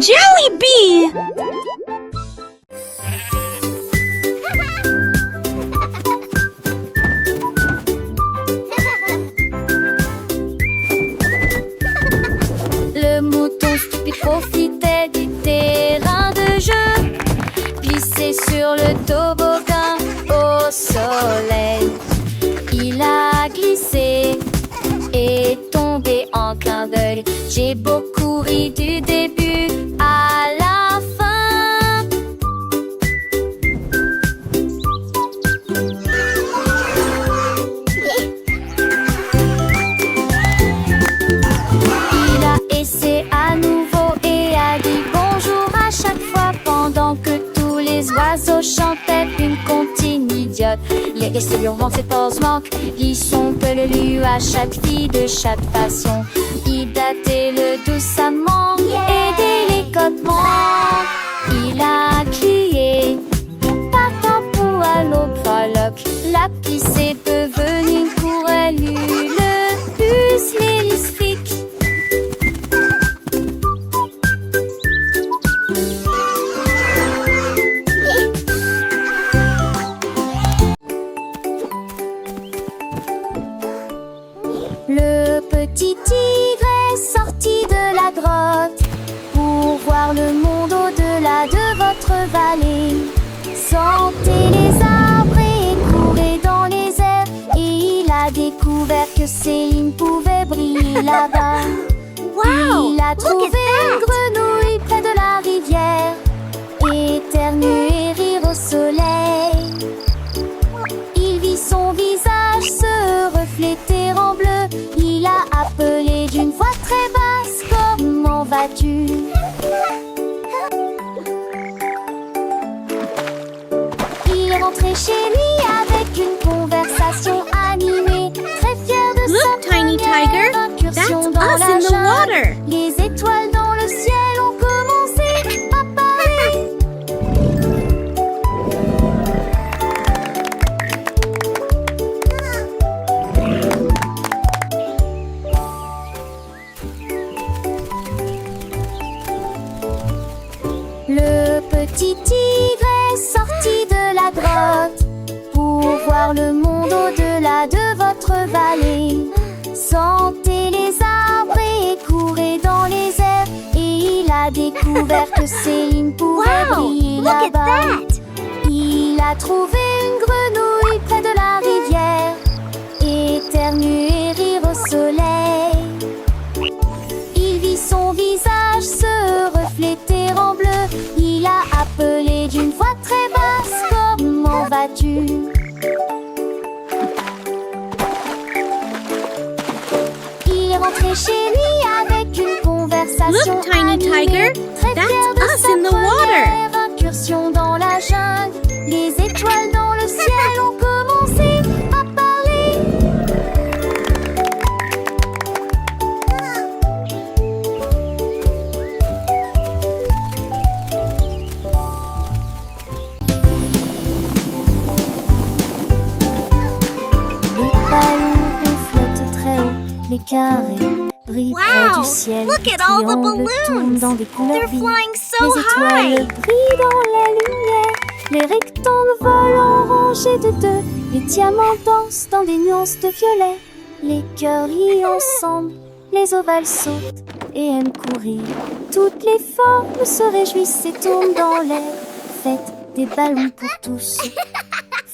Jollibee! Le mouton stupide profitait du terrain de jeu, glissé sur le toboggan au soleil. Il a glissé et tombé en clin d'œil. J'ai beaucoup ri du début à la fin. Il a essayé à nouveau et a dit bonjour à chaque fois pendant que tous les oiseaux chantaient une comptine idiote. Les restés hurlant ses pauses manquent, ils sont peu le lu à chaque fille de chaque façon. Il datait le doucement et délicatement. Il a crié partant pour à l'aube frolique. La pisse est devenue une courelue, le bus l'hélistrique. Le petit tigre est sorti de la grotte pour voir le monde au-delà de votre vallée. Sentez les arbres et courez dans les airs. Et il a découvert que Céline pouvait briller là-bas. Wow! Il a trouvé une grenouille près de la rivière, éternuer et rire au soleil. Il vit son visage se refléter en bleu. Il a appelé d'une voix très basse, comment vas-tu? Il est rentré chez lui avec une conversation animée, très fier de Look, sa Tiny première Tiger, incursion dans that's us la in the jungle. water. Les étoiles dans le ciel ont commencé à parler. Le petit tigre est sorti de la grotte pour voir le monde au-delà de votre vallée. Sentez les arbres et courez dans les airs. Et il a découvert que Céline pouvait briller look at là-bas. Il a trouvé une grenouille près de la rivière, éternuer et rire au soleil. Il vit son visage se refléter en bleu. Il a appelé d'une voix très basse, comment vas-tu? Il est rentré chez lui avec une conversation Look, Tiny animée, Tiger, très that's fier de us sa in the water. première incursion dans la jungle. Les étoiles dans le ciel ont commencé à parler. Les ballons flottent très haut, les carrés brillent près Wow, du ciel. look at all the Triangles tournent balloons. dans des couleurs They're vives. flying so Les étoiles high. brillent dans la lumière. Les rectangles volent en rangées de deux. Les diamants dansent dans des nuances de violet. Les cœurs rient ensemble. Les ovales sautent et aiment courir. Toutes les formes se réjouissent et tournent dans l'air. Faites des ballons pour tous.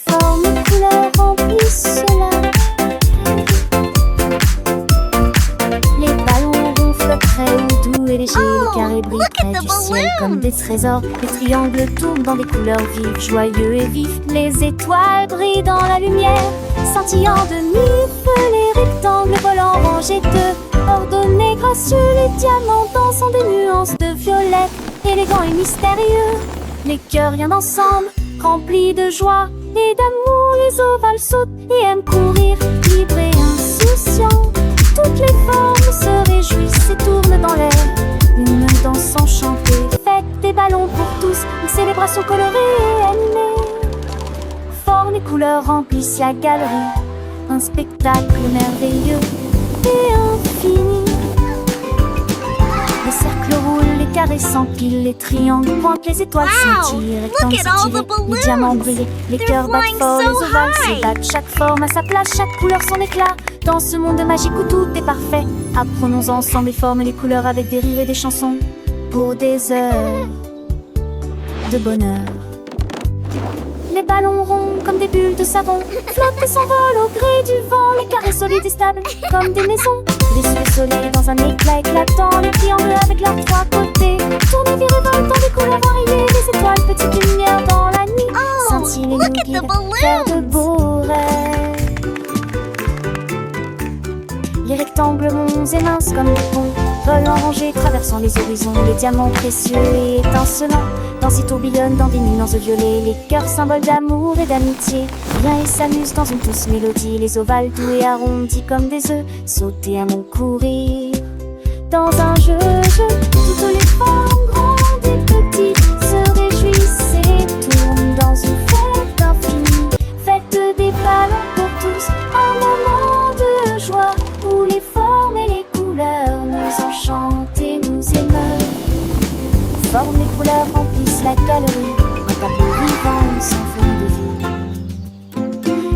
Formes, couleurs remplissent cela. Les ballons ronflent très haut, doux et légers. Oh, Les carrés brillent look at près the du ciel balloons. comme des trésors. Les triangles tournent dans des couleurs vives, joyeux et vifs. Les étoiles brillent dans la lumière, scintillant de mille feux. Les rectangles volent en rangées de ordonnés, gracieux. Les diamants dansent en des nuances de violet, élégants et mystérieux. Les cœurs viennent ensemble, remplis de joie et d'amour. Les ovales sautent et aiment courir, libres et insouciants. Toutes les formes se réjouissent et tournent dans l'air. Une danse enchantée, faites des ballons pour tous. Une célébration colorée et animée. Formes et couleurs remplissent la galerie. Un spectacle merveilleux et infini. Les cercles roulent, les carrés carrés s'empilent, les triangles pointent, les étoiles scintillent, rectangles s'étirent, les diamants brillent, les cœurs battent fort, les ovales s'ébattent, chaque forme a sa place, chaque couleur son éclat. Dans ce monde magique où tout est parfait, apprenons ensemble les formes et les couleurs avec des rires et des chansons pour des heures de bonheur. Les ballons ronds comme des bulles de savon flottent et s'envolent au gré du vent. Les carrés solides et stables comme des maisons déçus le soleil dans un éclat éclatant. Les triangles avec leurs trois côtés tournent et revoltent dans des couleurs variées. Les étoiles, petites lumières dans la nuit, scintillent et nous guident vers de beaux rêves. Les rectangles monts et minces comme des ponts volent en rangée, traversant les horizons. Les diamants précieux et étincelants dansent et tourbillonnent dans des nuances violets. Les cœurs symboles d'amour et d'amitié viennent et s'amusent dans une douce mélodie. Les ovales doux et arrondis comme des œufs sauter à mon courir dans un jeu. Toutes les formes grandes et petites se réjouissent et tournent dans une fête infinie. Fête des ballons pour tous, un moment de joie où les formes et les couleurs nous enchantent et nous émeuvent. Formes et couleurs remplissent la galerie, un tableau vivant sans fond de vie.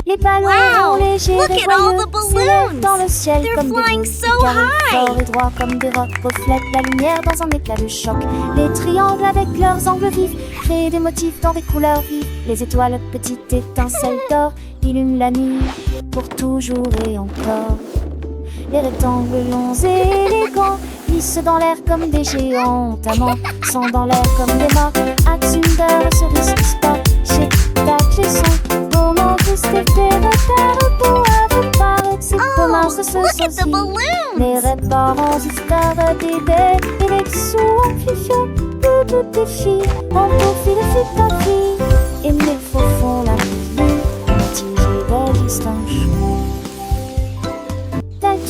Les ballons légers et joyeux s'élèvent dans le ciel comme des boules. Les carrés forts et droits comme des rocs reflètent la lumière dans un éclat de choc. Les triangles avec leurs angles vifs créent des motifs dans des couleurs vives. Les étoiles, petites étincelles d'or, illuminent la nuit pour toujours et encore. Les rectangles longs et élégants glissent dans l'air comme des géants. Amants sont dans l'air comme des morts. Axunder, cerise, sport, chez tac, les sons. Comment tous les repères pour avoir ces communs se saucissent. Les réparants frères des bêtes et les sous amplifiés. Toutes les filles ont profil de fille ta fille. Et mes faux font la vie, tirés des distances.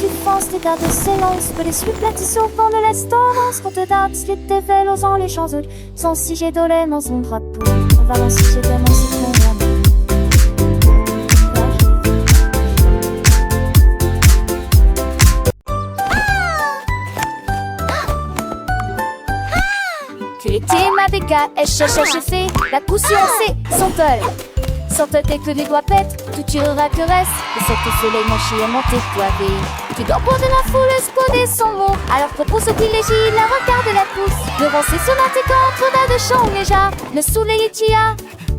Tu penses, les gardes s'élancent, que les supplètes au fond de l'estorance. Quand te dates, les dévèles osant les champs sans si j'ai dolé dans son drapeau. On va si j'ai tellement si ton Tu étais ma béca, fait la couture c'est son tol. Sans te tes que les doigts pètent, tout tirera que reste. Et cette soleil manché à monter toivé. Tu dors pour de la foule, escodé son mot. Alors propose au privilégie, la regarde la pousse. Devant ses sonates contre de chant déjà. Le soleil est tia,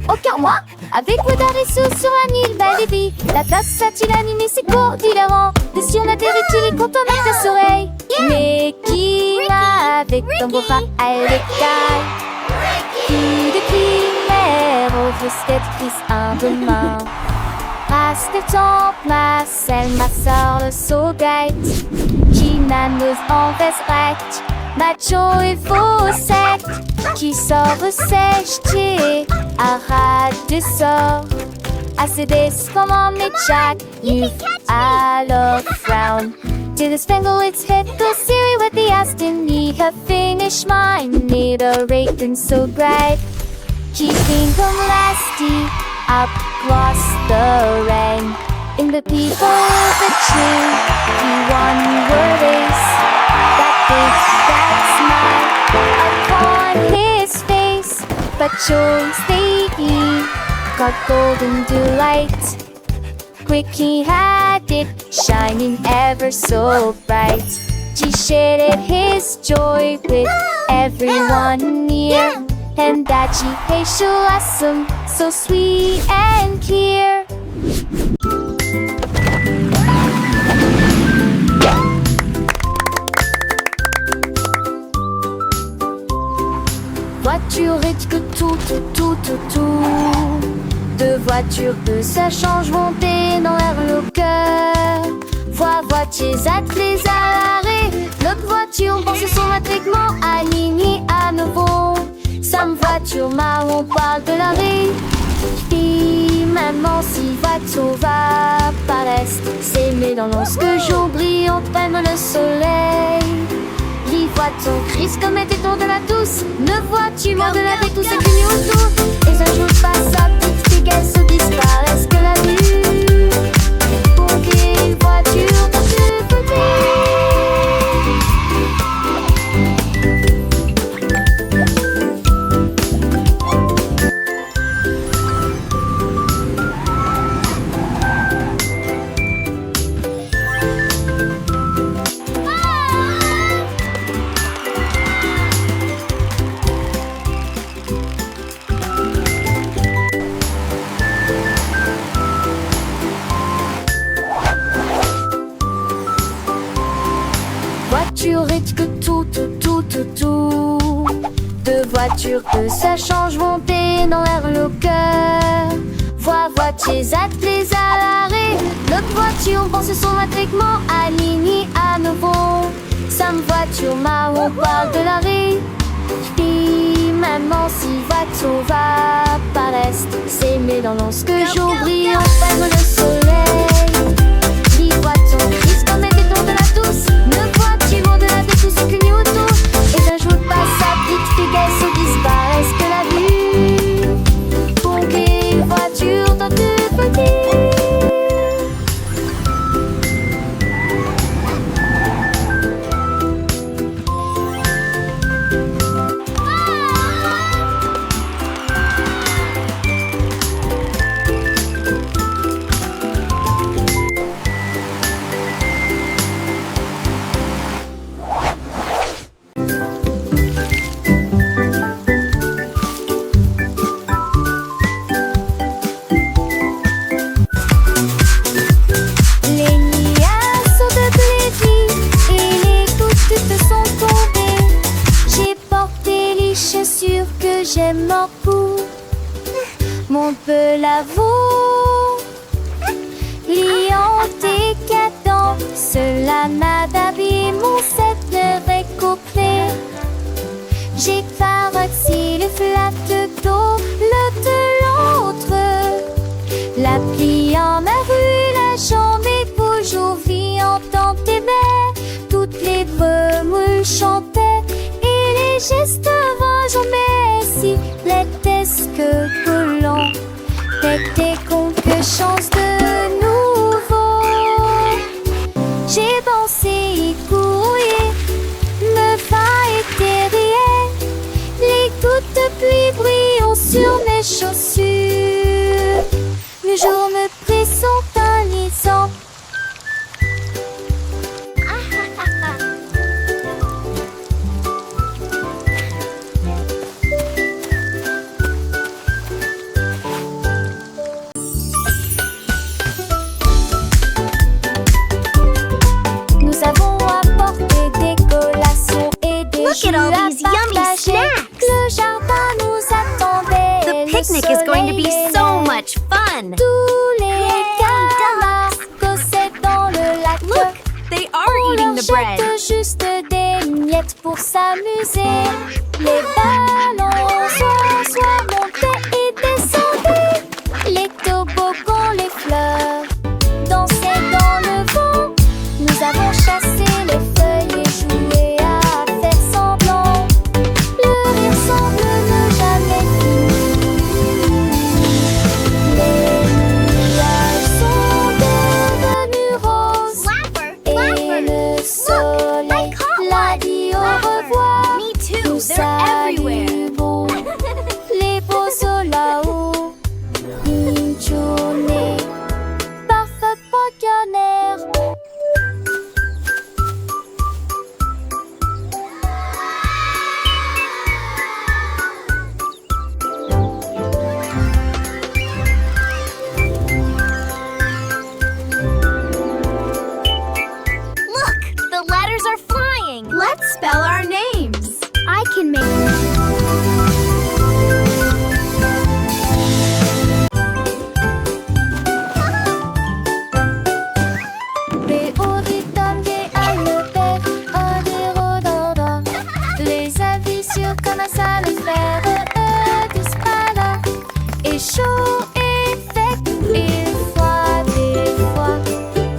aucun moi. Avec Wedarisou sur un île, belle et vie. La tasse a-t-il animé ses cours d'hilarant. Des si on a des rituels quand on a tes oreilles. Mais qui m'a avec ton beau rat à l'écaille. Qui de primaire au frustratrice un demain. Race de temps, ma selle, ma sœur, le saugate. Qui n'annonce en veste macho et faux sec. Qui sort sèche, arrête de sort. Assez des comme en jack, you alors frown. To the spangle its head, go Siri with the Aston, need her finish mine, need a rating so bright. Keeping them lasty, across the rain. In the people of the tree, he won your race. That smile upon his face, but yours they got golden delight. Quick he had it, shining ever so bright. He shared his joy with everyone near, and that she hates awesome, so sweet and clear. Voiture et que tout. Deux voitures que ça change monter dans l'air le cœur. Voitiers attelés à l'arrêt. L'autre voiture pense son intégrement aligné à nouveau. Sam voiture marron parle de l'arrêt. Fille, maman, si voiture va paraître. S'aimer dans lorsque jour brillant prenne le soleil. Les voitures crise comme était tour de la douce. Ne vois-tu moins de la vie tout ce qui est autour. Et un jour passe sa petite fille qu'elle se disparaisse que la vue. Pour qu'une voiture dans ce côté. voiture risque tout. Deux voitures que ça change monter dans l'air le cœur. Voitiers attelés à l'arrêt. Notre voiture pense son matriquement aligné à nouveau. Sam voiture marron parle de l'arrêt. Puis maman si voiture va paraître. S'aimer dans l'once jour brillant ferme le soleil. Dix voitures grise comme des dons de la douce. Neuf voitures de la douce que Newton. Et j'ajoute pas sa petite figuette se disparaissent que la vue. Pompier, voiture dans deux petits. J'aime beaucoup mon peu l'avoue. Liant décadent, cela n'a d'habit mon set le récouplé. J'ai paroxy le flat d'eau, le de l'autre. La pliant ma rue, la jambe est toujours viande dans tes baies. Toutes les remoules chantaient et les gestes vont si l'étesse que l'on était con que chance de nouveau. J'ai pensé y courir, me va éterrier. Les gouttes de pluie brillent sur mes chaussures. Le jour me pressent un lisant. Look at all these yummy snacks! Le jardin nous attendait. The picnic is going to be so much fun! Tous les camarades gossaient dans le lac. Look, they are eating the bread. On leur jette juste des miettes pour s'amuser. Les ballons soit montaient et descendaient. Les toboggans, les fleurs dansaient dans le vent. Nous avons chassé les feuilles et joué à faire semblant. Le rire semble ne jamais finir. Les nuages sont devenus roses. Et le soleil l'a dit au revoir. Me too, Nous they're everywhere! beau. Les beaux sont là-haut. Une journée parfaite canard. Look, the letters are flying! Let's spell our names! I can make les avis sur comme ça le faire disparaît. Et chaud et fait et froid des fois.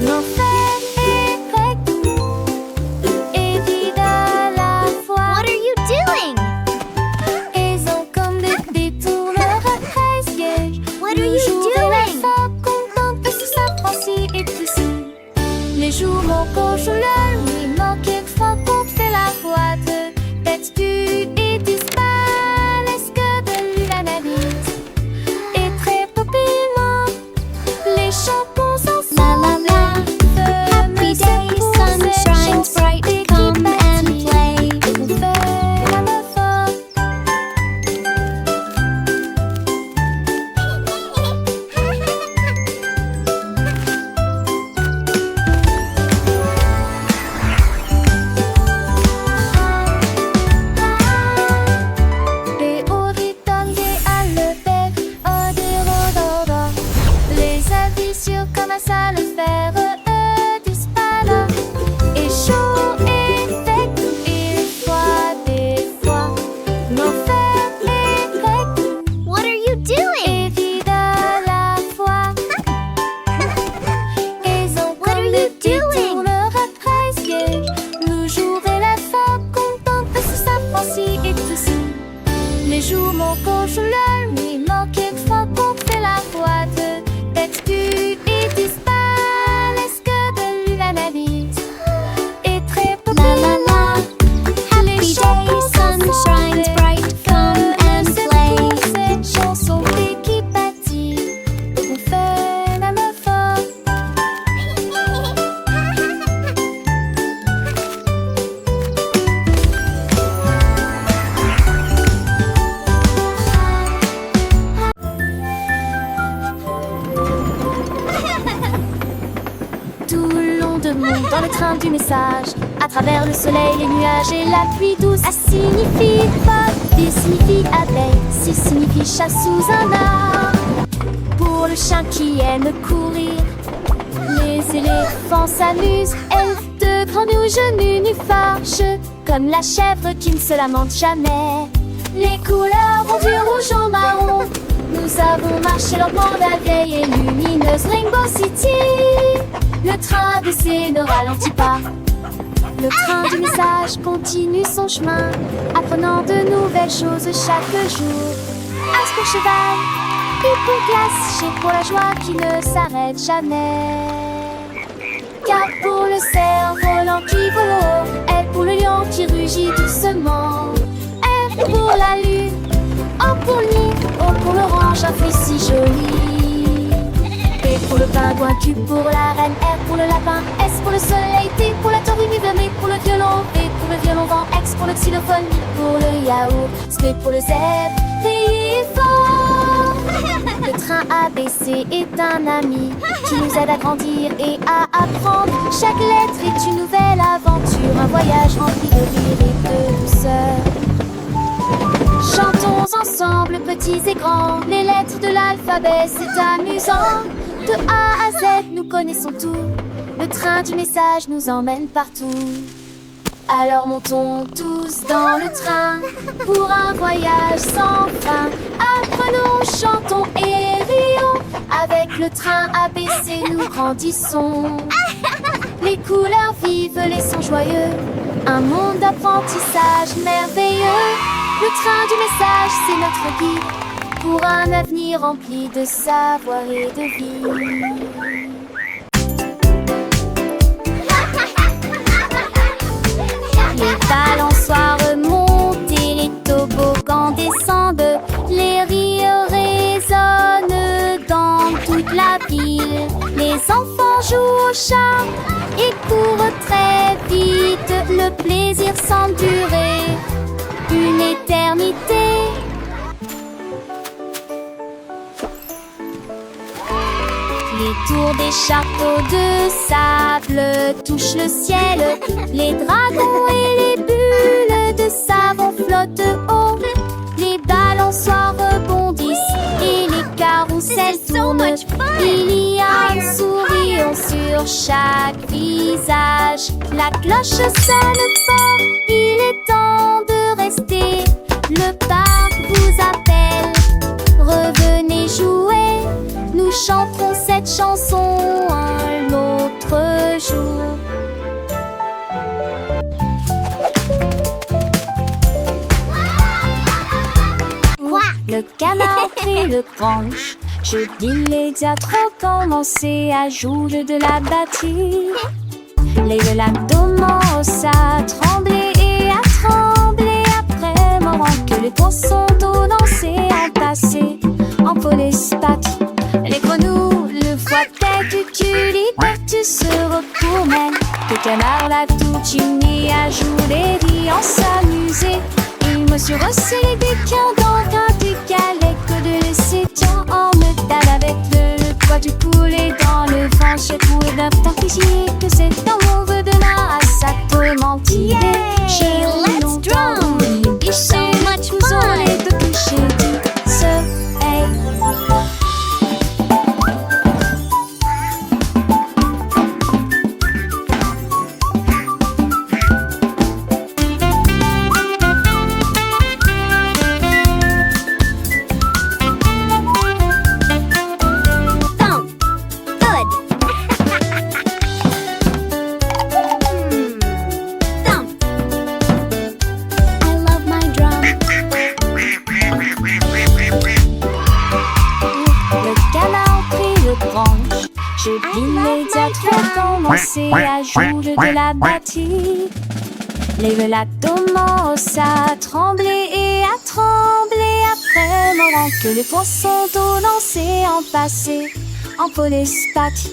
L'enfer est grec et dit à la fin du message. À travers le soleil, les nuages et la pluie douce. A signifie pop, B signifie abeille, C signifie chat sous un arbre. Pour le chien qui aime courir, les éléphants s'amusent. Elfe de grands nus genus fâcheux, comme la chèvre qui ne se lamente jamais. Les couleurs vont du rouge au marron. Nous avons marché lentement la vieille et lumineuse Rainbow City. Le train baissé ne ralentit pas. Le train du message continue son chemin, apprenant de nouvelles choses chaque jour. As pour cheval, U pour glace, G pour la joie qui ne s'arrête jamais. K pour le cerf-volant qui vole haut, L pour le lion qui rugit doucement. R pour la lune, O pour le nid, O pour l'orange, un fruit si joli. P pour le pingouin, Q pour la reine, R pour le lapin, S pour le soleil, T pour la tortue, M pour le violon, V pour le violon vent, X pour le xylophone, I pour le yaourt, S pour le zèbre, criez fort. Le train ABC est un ami qui nous aide à grandir et à apprendre. Chaque lettre est une nouvelle aventure, un voyage rempli de rire et de douceur. Chantons ensemble, petits et grands, les lettres de l'alphabet, c'est amusant. De A à Z, nous connaissons tout. Le train du message nous emmène partout. Alors montons tous dans le train pour un voyage sans fin. Apprenons, chantons et rions. Avec le train ABC, nous grandissons. Les couleurs vives, les sons joyeux. Un monde d'apprentissage merveilleux. Le train du message, c'est notre guide pour un avenir rempli de savoir et de vie. Les balançoires montent et les toboggans descendent. Les rires résonnent dans toute la ville. Les enfants jouent au chat et courent très vite. Le plaisir semble durer une éternité. Les tours des châteaux de sable touchent le ciel. Les dragons et les bulles de savon flottent haut. Les balançoires rebondissent et les carousels tournent. Il y a un sourire sur chaque visage. La cloche sonne fort, il est temps de rester. Le parc vous appelle, revenez jouer. Nous chanterons cette chanson un autre jour. Le canard prit le branche. Je dis l'immédiat trop commencer à jouer de la batterie. Les lacs commencent à trembler et à trembler après moment que les poissons d'eau dansaient en passé en police patte. Les grenouilles, le foie tête du tu se retournent. Le canard l'a tout unis à jouer et en s'amuser. Il me suis resserré des quins dans un décalé que de laisser tiens en me table avec le poids du poulet dans le vent. J'ai trouvé d'un temps ici que c'est dans mon vœu de là à sa tourmentille. Yay! Let's drum! It's so much fun! Et de coucher du soleil. Je dis immédiatement commencer à jouer de la batterie. Les lacs commencent à trembler et à trembler après moment que les poissons d'eau dansaient en passé en police patte.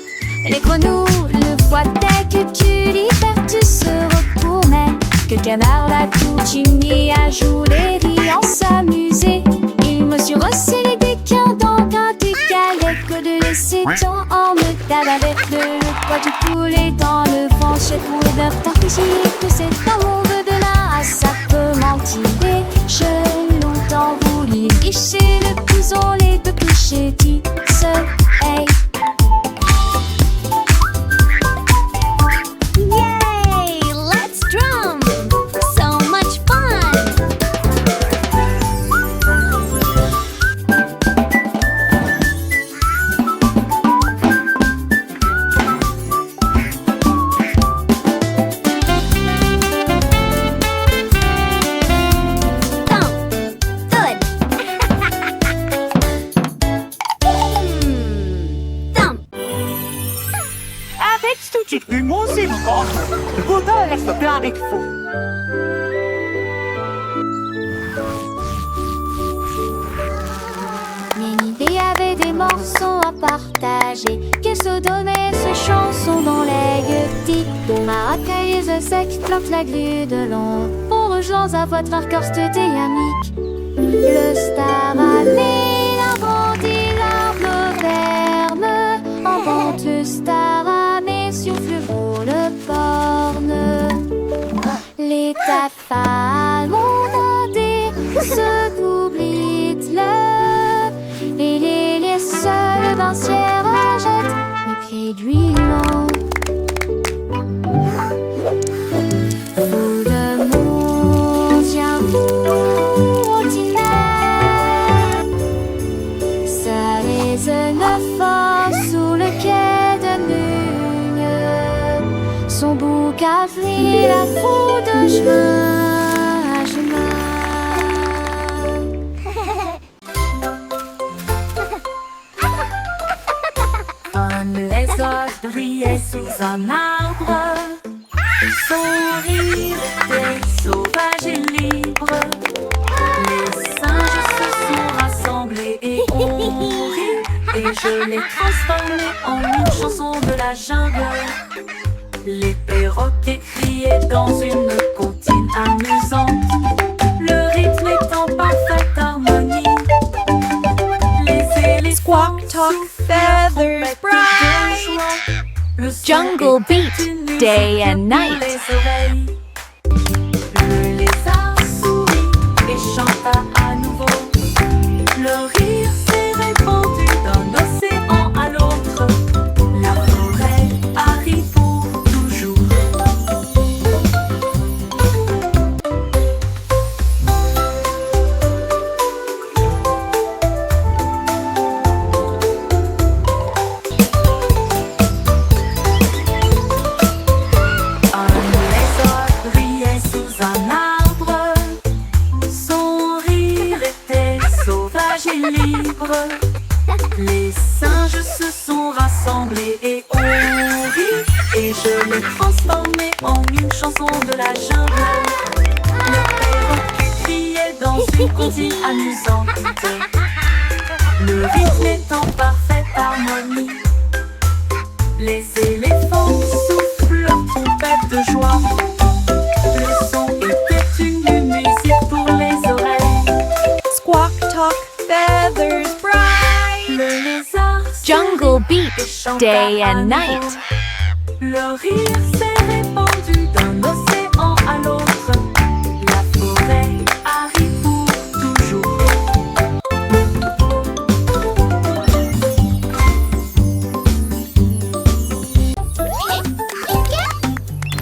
Les grenouilles, le foie tête que tu se retournais. Que le canard l'a tout unis à jouer et en s'amuser. Il me suis resserré des quins dans un décalé que de laisser tant en me table avec le poids du poulet dans le vent. clochettes pour neuf t'afficher que c'est un monde de là. Ça peut m'entirer. J'ai longtemps voulu licher le blouson, les deux toucher seul. Hey. Yay! Let's drum! So much fun! Thump! Good! Thump! Avec ce petit humour, c'est mort. Le bonheur reste plein avec vous. Nénidé avait des morceaux à partager, qu'elle se donnait ses chansons dans les gueutis. Maracay et sec flotte la grue de long. Pour rejoindre à votre marqueur c'était Yannick. Le star allait grandi l'arbre verme. En vente star mais souffle pour le porne. Les tafales ont rodé ce qu'oublie le. Et les seuls bancières jettent mes pieds d'huilant. Fou de mon tien fou ordinaire. Ça les neuf sous le quai de Nugne. Son bouc a pris la foule de chemin à chemin. Comme les oiseaux sous un arbre, son rire était sauvage et libre. Les singes se sont rassemblés et ont ri, et je les transformais en une chanson de la jungle. Les perroquets criaient dans une comptine amusante, le rythme est en parfaite harmonie. Les éléphants Squawk, talk, feathers, bright. Jungle beat, day and night. Le lézard sourit et chanta à nouveau. Le rire s'est répandu d'un océan à l'autre. La forêt arrive pour toujours. Un lézard brillait sous un arbre. Son rire était sauvage et libre. Les singes se sont rassemblés et ont ri, et je les transformais en une chanson de la jungle. Le perroquet criait dans une comptine amusante. Le rythme est en parfaite harmonie. Les éléphants soufflent leur trompette de joie. Le son était une musique pour les oreilles. Squawk, talk, feathers, bright. Le lézard Jungle beat, chanta day à and nouveau. night. Le rire s'est répandu d'un océan à l'autre. La forêt arrive pour toujours.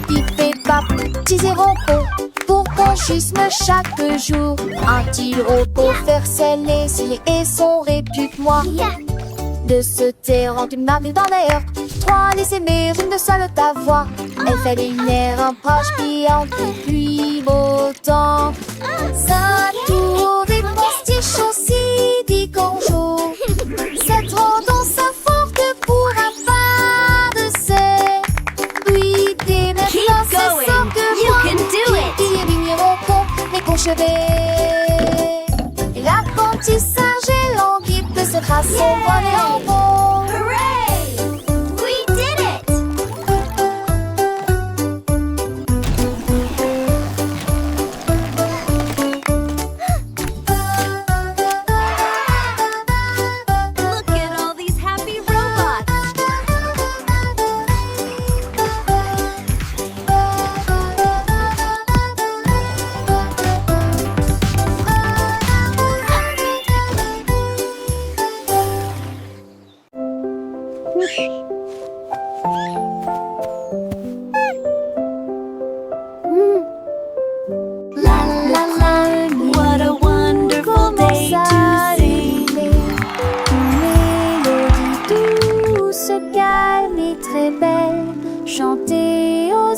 Pip et pap, petits et rompos, pour qu'on jusme chaque jour. Un petit repos faire les cils et son répute-moi. De ce terrain tu m'as vu dans l'air. Trois laissez mes rimes de seule ta voix. Elle fait lumière, un proche brillante depuis beau temps. Ça tour des postiches aussi dit qu'on joue. Cette tendance à forte pour un pas de serre. Oui, des Keep maintenant c'est ça going. que You moi. can do it. Qui est Miroco, les conchevets. L'apprentissage est lent, qui peut se tracer au volet en bon. Hooray! We did it! Look at all these happy robots!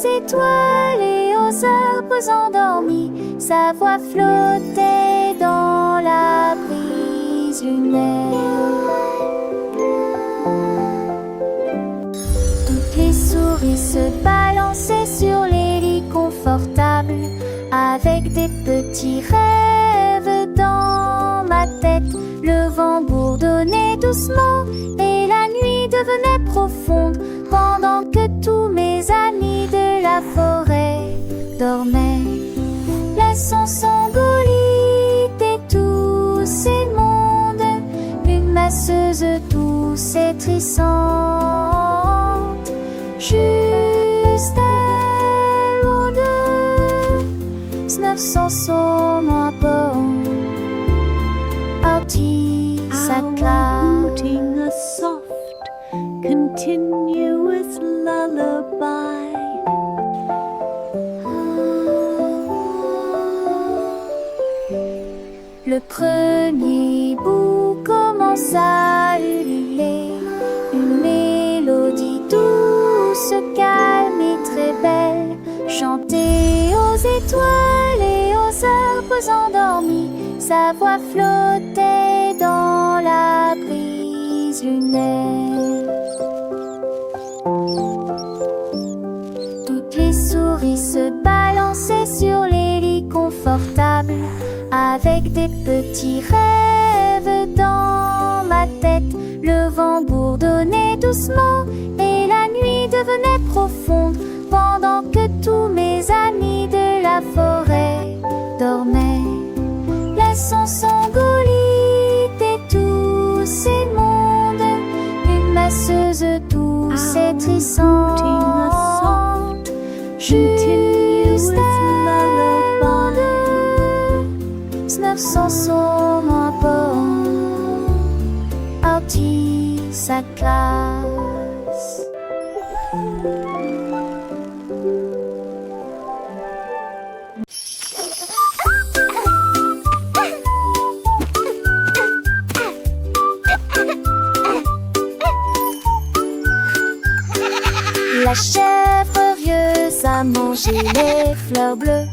étoiles et aux arbres endormis. Sa voix flottait dans la brise lunaire. Toutes les souris se balançaient sur les lits confortables, avec des petits rêves dans ma tête. Le vent bourdonnait doucement et la nuit devenait profonde, pendant que tous mes amis de la forêt dormaient. Laissons Sangolite et tous ces mondes, une masseuse douce et trissante, juste elle ou deux, 900 saumes à bord. Outing a soft, continuous lullaby. Le premier bout commence à ululer, une mélodie douce, calme et très belle, chantée aux étoiles et aux arbres endormis. Sa voix flottait dans la brise lunaire. Toutes les souris se balançaient sur les lits confortables, avec des petits rêves dans ma tête. Le vent bourdonnait doucement et la nuit devenait profonde, pendant que tous mes amis de la forêt dormaient. Laissons Sangolite et tous ces mondes, une masseuse douce et trissante, juste elle ou deux, 900 saumes à bord, Artie sa classe. La chèvre rieuse a mangé les fleurs bleues,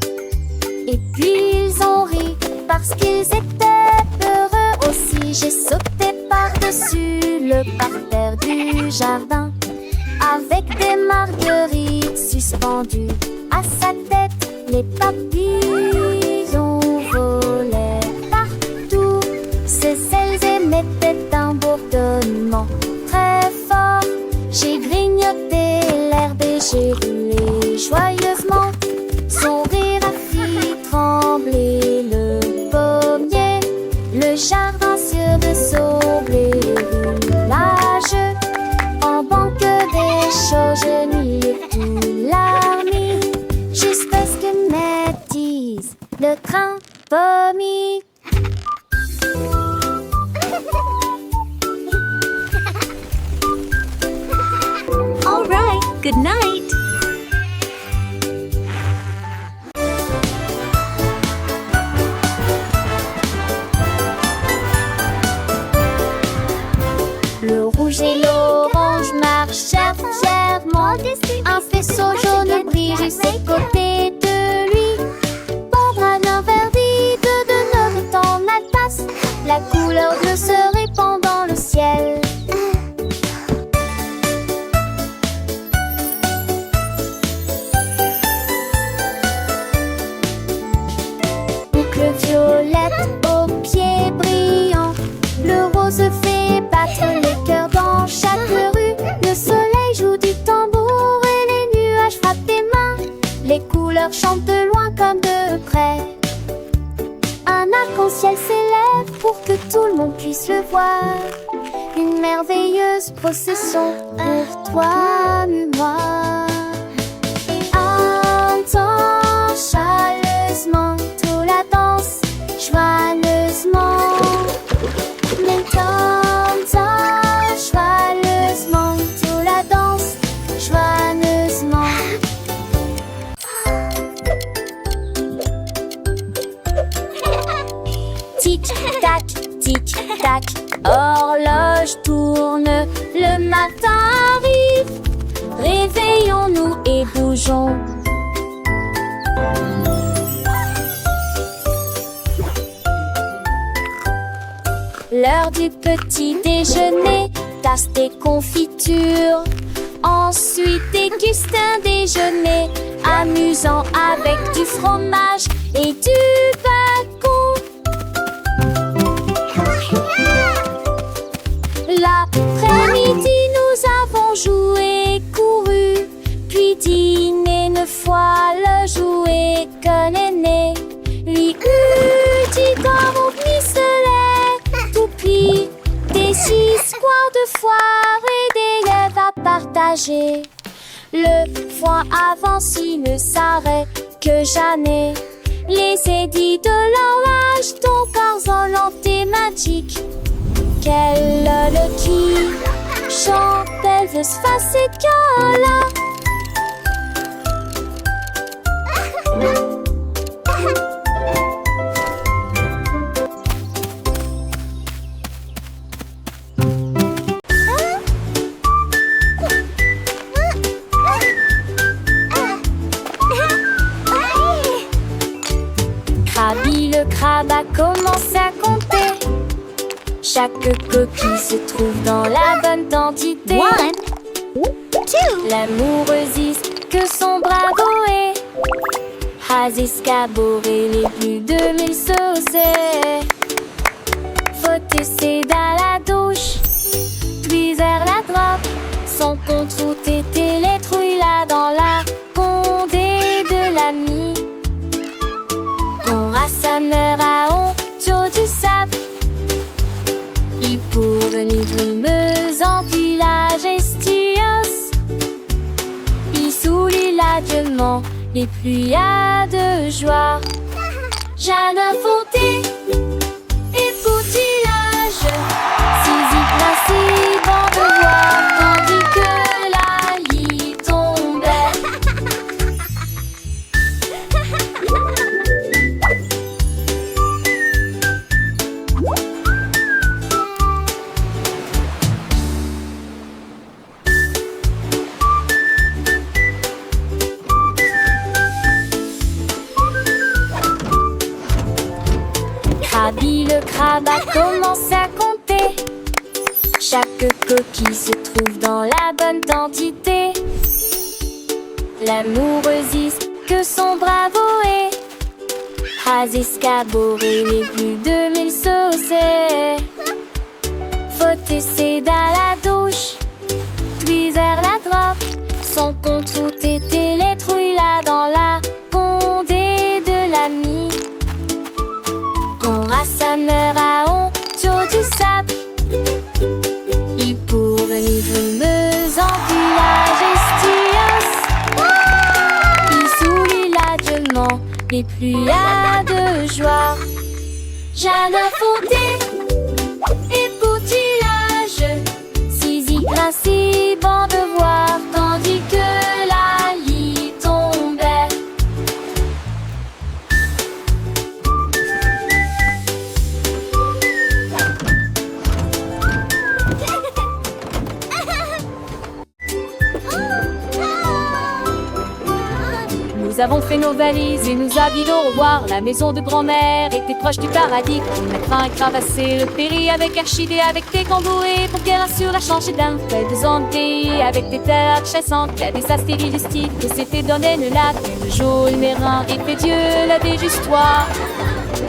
et puis ils ont ri parce qu'ils étaient heureux aussi. J'ai sauté par-dessus le parterre du jardin, avec des marguerites suspendues à sa tête. Les papillons volaient partout, ses ailes émettaient un bourdonnement très fort. J'ai grignoté l'herbe et j'ai roulé joyeusement. Son rire a fait trembler le pommier, le jardin sur de saublé roulage. En banque des choses, je n'y ai plus l'armée, jusqu'à ce que m'attise le train vomi. All right, good night. Le rouge et l'orange marchèrent fièrement. Un faisceau jaune brille juste à côté de lui. Pendra d'un verdi de notes en alpace, la couleur bleue se répand dans le ciel. Boucle violette aux pieds brillants, le rose fait battre les cœurs dans chaque rue. Le soleil joue du tambour et les nuages frappent des mains. Les couleurs chantent de loin comme de près. Un arc-en-ciel s'élève pour que tout le monde puisse le voir. Une merveilleuse procession pour toi et moi. Entends chaleureusement tout la danse, joyeusement. Mais t'entends joyeusement tout la danse, joyeusement. Tic-tac, tic-tac, horloge tourne, le matin arrive. Réveillons-nous et bougeons. L'heure du petit déjeuner, tasse des confitures. Ensuite déguste un déjeuner amusant avec du fromage et du bacon. L'après-midi, nous avons joué, couru, puis dîné 9 fois le jouet que l'aîné lui eut dit comme au pistolet, toupie, des histoires de foire et des rêves à partager. Le foin avance, il ne s'arrête que jamais. Les édits de l'orage, ton corps thématique. Quelle le qui chante Elvis Fascicola. Krabi le crabe a commencé à compter. Chaque coquille se trouve dans la bonne quantité. 1, 2. L'amoureuxiste que son bravo est has escaboré les plus de 1000 saucés. Faut essayer dans la douche, puis vers la droite. Son compte route était les trouilles là dans la condé de l'ami. On rassembleur à honte du sable. Il pour venir brumeuse en village estios. Il sourit l'adieuement les pluies de joie. Jeanne Fonté et poutillage, Zizi principe en devoir, tandis que la lit tombait. Krabi le crabe a commencé à compter. Chaque coquille se trouve dans la bonne quantité. L'amoureuxiste que son bravo est has escaboré les plus de 1000 saucés. Faut essayer dans la douche, puis vers la droite. Son compte route était les trouilles là dans la condé de l'ami. On rassembleur à honte du sable. Il pour venir brumeuse en village estios. Il sourit l'adieuement les pluies de joie. Jeanne Fonté et poutillage, Zizi principe en devoir, tandis que la lit tombait. Nous avons fait nos valises et nous avions au revoir. La maison de grand-mère était proche du paradis. On a craint et cravassé le péri avec Archidée, avec des camboués pour qu'elle assure la changer d'un fait de zandé. Avec des terres chassantes, il y a des astéries du style que s'était donné le lac. Le jaune mérin et fait Dieu la déjustoire.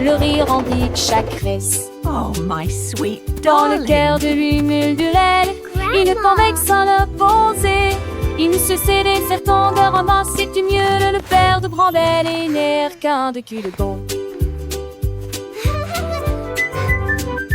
Le rire remplit chaque reste. Oh, my sweet Dans le darling. cœur de lui mule-durelle, il ne convainc sans le poser. Il ne se cédait certains de ramasser du mieux le père de Brandel et n'air qu'un de cul de bon.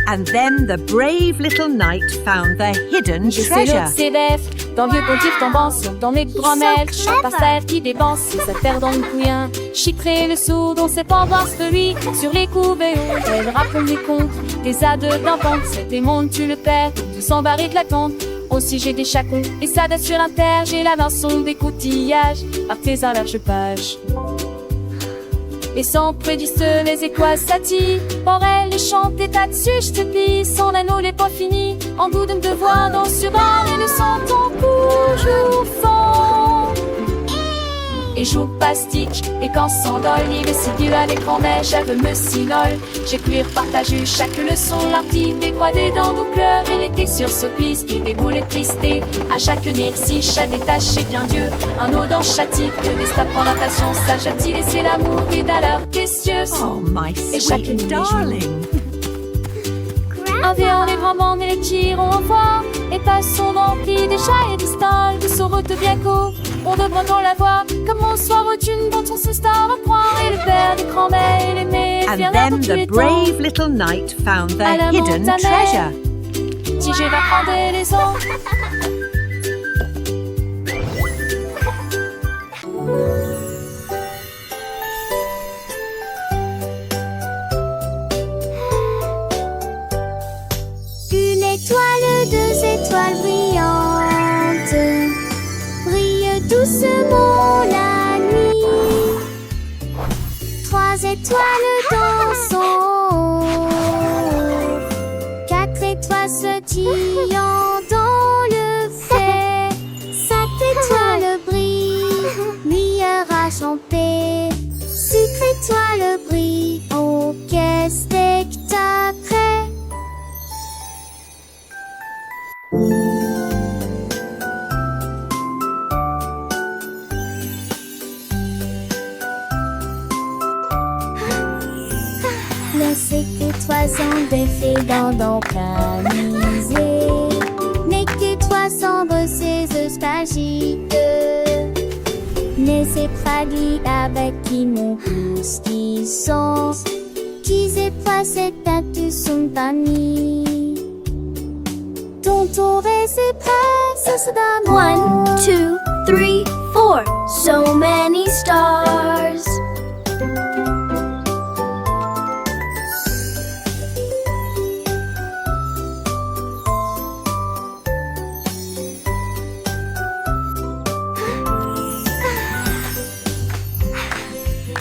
And then the brave little knight found the hidden Je sais treasure. l'autre CDF, dans le vieux pontif tombant sur dans les grand-mères, chante par terre qui dépense ses affaires dans le couillin. Chiffrer le sou dont c'est pas voir lui sur les couvées hautes. Elle raconte des contes, des ades d'enfants, c'est des mondes tu le perds, tout s'embarrer de la compte. Aussi j'ai des chacons, et ça date sur l'inter, j'ai la lançon des coutillages, artisan large page. Et sans prédisent les étoiles s'attirent. Pour elle, chanter là-dessus, je te plie. Son anneau n'est pas fini. En goût de me devoir dans sur elle, et le senton toujours fond. Et joue pastique, et quand s'endole, il est si dur à l'écran, mais j'avais me sinole. J'écrire, partager chaque leçon, l'article dégradé dans nos pleurs, et l'été sur ce piste, il déboule et tristé. À chaque nid, si chat détaché, bien Dieu, un eau dans chatique, le destin prend la passion, ça j'a-t-il laissé l'amour, et d'ailleurs, qu'est-ce Oh, my Et chaque sweet nuit, darling. Environ les grands bandes et les tirons en voix. Et passons remplis des chats et des stalles de Sorote bien court. On devrait dans la voix. Comme on soit rotune dont on se star à croire. Et le père des grands-mères et l'aimé. And then the brave little knight found the hidden treasure. Si je vais prendre les eaux. Une étoile, deux étoiles brillantes brillent doucement la nuit. Trois étoiles dans son haut, quatre étoiles scintillant dans le fait. Cinq étoiles brillent, lueur en paix. Six étoiles brillent au spectacle. Laissez que toi en défait dans ton camisé. N'est que toi sombre ces espagites. Laissez fragile avec qui nous pousse qui sont. Qui c'est pas cette tête son famille. Ton tour et ses princesses d'amour. 1, 2, 3, 4. So many stars.